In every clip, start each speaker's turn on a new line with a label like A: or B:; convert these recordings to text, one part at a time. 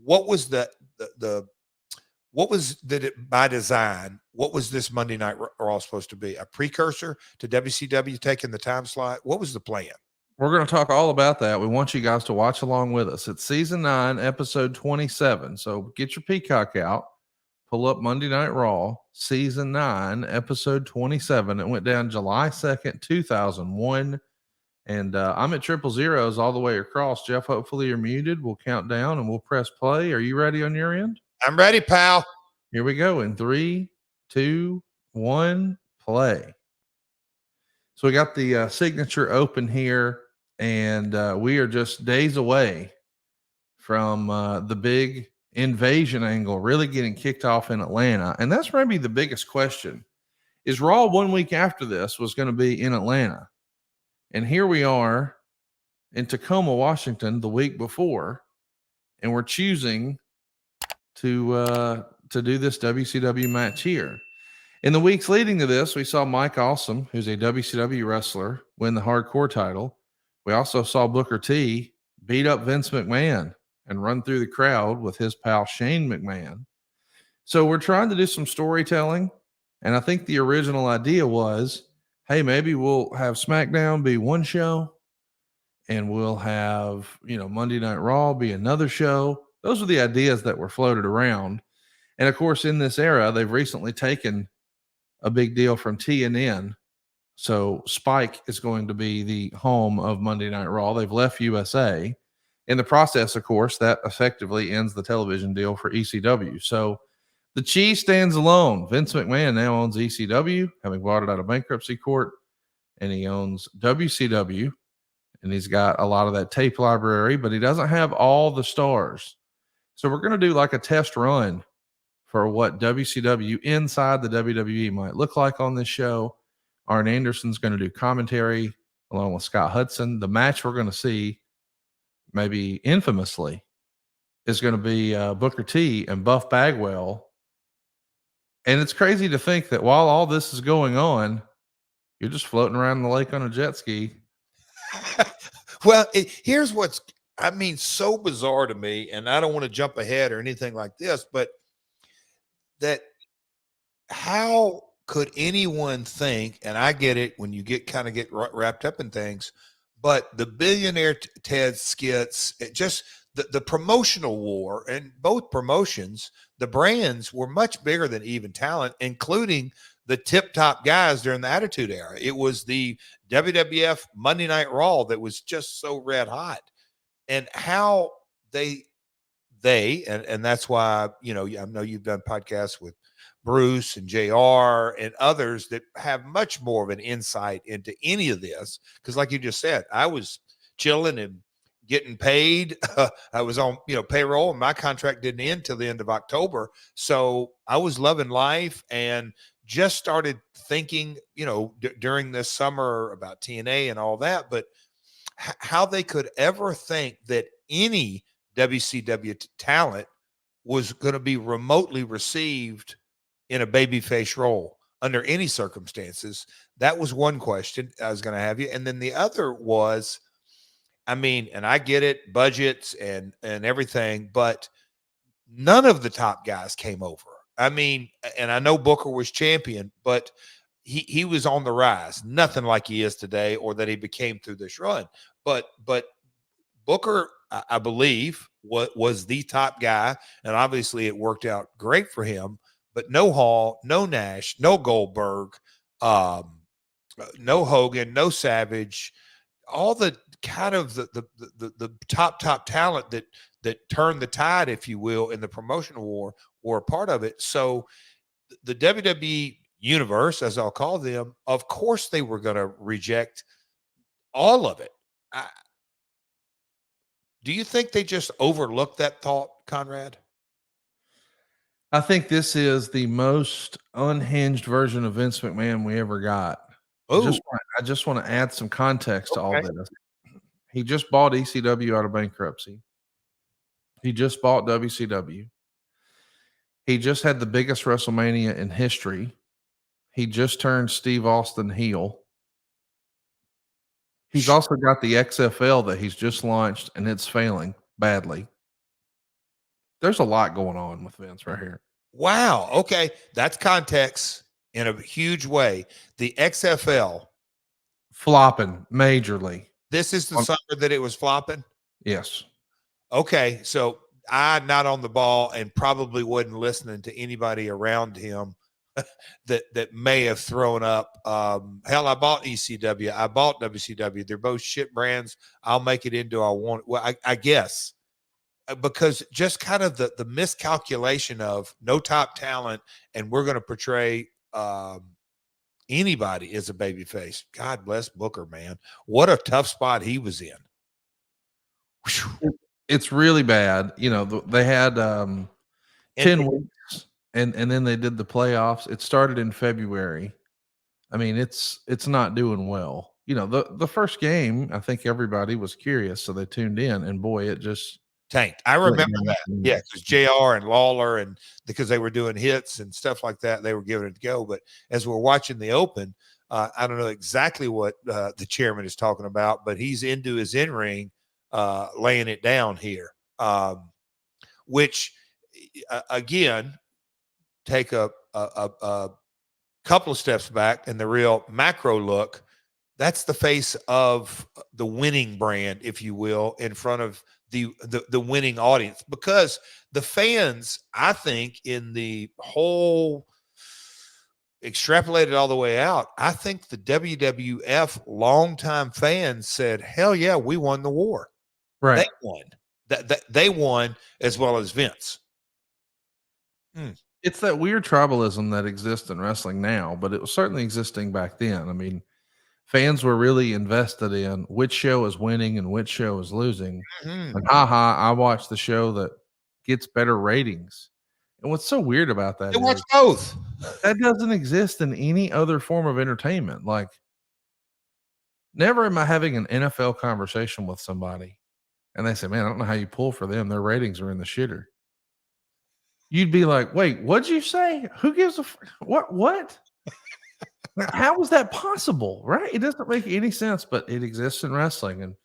A: what was what was it by design? What was this Monday Night Raw supposed to be? A precursor to WCW taking the time slot? What was the plan?
B: We're going to talk all about that. We want you guys to watch along with us. It's season 9, episode 27. So get your Peacock out, pull up Monday Night Raw, season 9, episode 27. It went down July 2nd, 2001. And I'm at 000 all the way across. Jeff, hopefully you're muted. We'll count down and we'll press play. Are you ready on your end?
A: I'm ready, pal.
B: Here we go in 3, 2, 1, play. So we got the signature open here, and we are just days away from the big invasion angle really getting kicked off in Atlanta. And that's maybe the biggest question. Is Raw 1 week after this was going to be in Atlanta? And here we are in Tacoma, Washington, the week before, and we're choosing to do this WCW match here. In the weeks leading to this, we saw Mike Awesome, who's a WCW wrestler, win the hardcore title. We also saw Booker T beat up Vince McMahon and run through the crowd with his pal Shane McMahon. So we're trying to do some storytelling, and I think the original idea was, hey, maybe we'll have SmackDown be one show, and we'll have, Monday Night Raw be another show. Those are the ideas that were floated around. And of course, in this era, they've recently taken a big deal from TNN. So Spike is going to be the home of Monday Night Raw. They've left USA. In the process, of course, that effectively ends the television deal for ECW. So the cheese stands alone. Vince McMahon now owns ECW, having bought it out of bankruptcy court, and he owns WCW, and he's got a lot of that tape library, but he doesn't have all the stars. So we're going to do like a test run for what WCW inside the WWE might look like on this show. Arn Anderson's going to do commentary along with Scott Hudson. The match we're going to see, maybe infamously, is going to be Booker T and Buff Bagwell. And it's crazy to think that while all this is going on, you're just floating around the lake on a jet ski.
A: Well, here's what's, so bizarre to me, and I don't want to jump ahead or anything like this, but that how could anyone think, and I get it when you get wrapped up in things, but the Billionaire Ted skits, just the promotional war, and both promotions, the brands were much bigger than Even Talent, including the tip-top guys during the Attitude Era. It was the WWF Monday Night Raw that was just so red hot. And how and that's why, I know you've done podcasts with Bruce and JR and others that have much more of an insight into any of this. Because like you just said, I was chilling and getting paid. I was on, payroll, and my contract didn't end till the end of October. So I was loving life and just started thinking, during this summer about TNA and all that, but how they could ever think that any WCW talent was going to be remotely received in a babyface role under any circumstances. That was one question I was going to have you. And then the other was, and I get it, budgets and everything, but none of the top guys came over. And I know Booker was champion, but he was on the rise, nothing like he is today or that he became through this run. But Booker, I believe, was the top guy, and obviously it worked out great for him. But no Hall, no Nash, no Goldberg, no Hogan, no Savage, all the kind of the top talent that turned the tide, if you will, in the promotional war were a part of it. So the WWE universe, as I'll call them, of course they were going to reject all of it. Do you think they just overlooked that thought, Conrad?
B: I think this is the most unhinged version of Vince McMahon we ever got. I just want to add some context to all this. He just bought ECW out of bankruptcy. He just bought WCW. He just had the biggest WrestleMania in history. He just turned Steve Austin heel. He's also got the XFL that he's just launched, and it's failing badly. there's a lot going on with Vince right here.
A: Wow. Okay. That's context in a huge way. The XFL,
B: Flopping majorly.
A: this is the summer that it was flopping.
B: Yes.
A: Okay. So I not on the ball and probably wasn't listening to anybody around him that may have thrown up. Hell, I bought ECW. I bought WCW. They're both shit brands. I'll make it into I want. Well, I guess. Because just kind of the miscalculation of no top talent and we're going to portray anybody as a baby face. God bless Booker, man. What a tough spot he was in. Whew.
B: It's really bad. You know, they had 10 weeks and then they did the playoffs. It started in February. I mean, it's not doing well. You know, the first game, I think everybody was curious, so they tuned in, and boy, it just
A: tanked. I remember that. Yeah, because JR and Lawler, and because they were doing hits and stuff like that, they were giving it a go. But as we're watching the Open, I don't know exactly what the chairman is talking about, but he's into his in-ring, laying it down here, which, again, take a couple of steps back and the real macro look. That's the face of the winning brand, if you will, in front of the winning audience, because the fans, I think, in the whole extrapolated all the way out, I think the WWF longtime fans said, hell yeah, we won the war.
B: right.
A: They won. They won as well as Vince.
B: It's that weird tribalism that exists in wrestling now, but it was certainly existing back then. I mean, fans were really invested in which show is winning and which show is losing.
A: Mm-hmm.
B: And I watch the show that gets better ratings. And what's so weird about that
A: They watch
B: is
A: both.
B: that doesn't exist in any other form of entertainment. Like, never am I having an NFL conversation with somebody and they say, man, I don't know how you pull for them. Their ratings are in the shitter. You'd be like, wait, what'd you say? Who gives a what? How is that possible? Right? It doesn't make any sense, but it exists in wrestling. And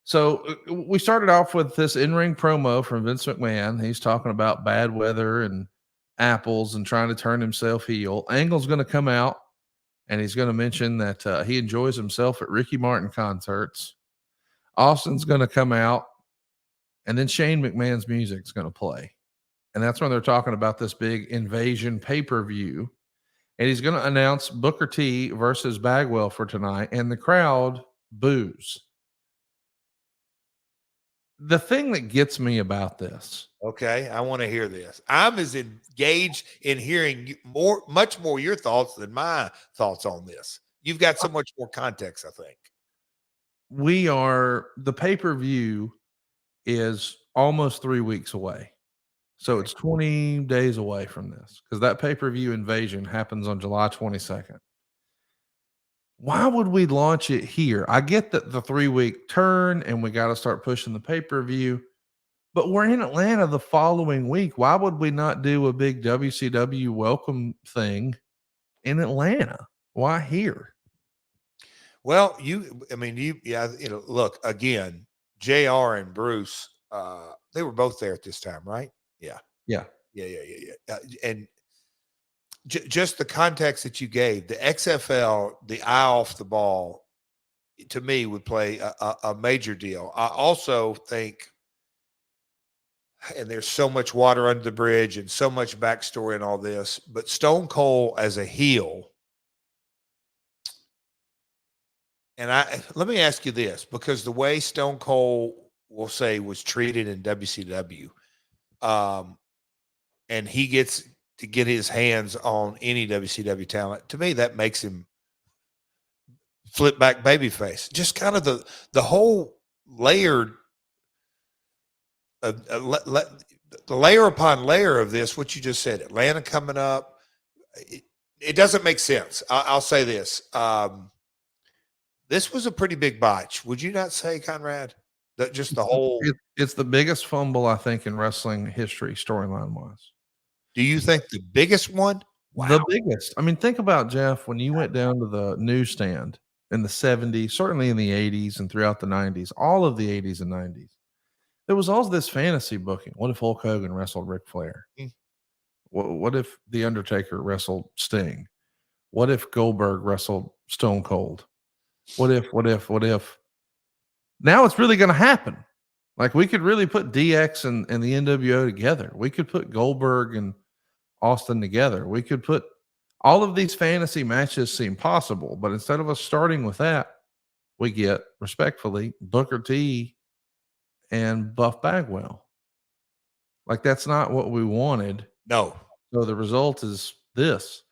B: so we started off with this in-ring promo from Vince McMahon. He's talking about bad weather and apples and trying to turn himself heel. Angle's going to come out and he's going to mention that he enjoys himself at Ricky Martin concerts. Austin's going to come out, and then Shane McMahon's music is going to play. And that's when they're talking about this big invasion pay-per-view. And he's going to announce Booker T versus Bagwell for tonight, and the crowd boos. The thing that gets me about this.
A: Okay, I want to hear this. I'm as engaged in hearing much more your thoughts than my thoughts on this. You've got so much more context, I think.
B: The pay-per-view is almost 3 weeks away. So it's 20 days away from this, because that pay-per-view invasion happens on July 22nd. Why would we launch it here? I get that the 3-week turn and we got to start pushing the pay-per-view, but we're in Atlanta the following week. Why would we not do a big WCW welcome thing in Atlanta? Why here?
A: Well, look, again, JR and Bruce, they were both there at this time, right? Yeah. And just the context that you gave, the XFL, the eye off the ball, to me would play a major deal. I also think, and there's so much water under the bridge and so much backstory and all this, but Stone Cold as a heel. And let me ask you this, because the way Stone Cold, we'll say, was treated in WCW, and he gets to get his hands on any WCW talent, to me, that makes him flip back babyface. Just kind of the whole layered, the layer upon layer of this, what you just said, Atlanta coming up, it doesn't make sense. I'll say this. This was a pretty big botch. Would you not say, Conrad? That just the whole.
B: It's the biggest fumble, I think, in wrestling history, storyline wise.
A: Do you think the biggest one?
B: Wow. The biggest. I mean, think about, Jeff, when you went down to the newsstand in the 70s, certainly in the 80s and throughout the 90s, all of the 80s and 90s, there was all this fantasy booking. What if Hulk Hogan wrestled Ric Flair?
A: Mm.
B: What if The Undertaker wrestled Sting? What if Goldberg wrestled Stone Cold? What if? Now it's really going to happen. Like, we could really put DX and the NWO together. We could put Goldberg and Austin together. We could put all of these fantasy matches seem possible, but instead of us starting with that, we get, respectfully, Booker T and Buff Bagwell. Like, that's not what we wanted.
A: No.
B: So the result is this.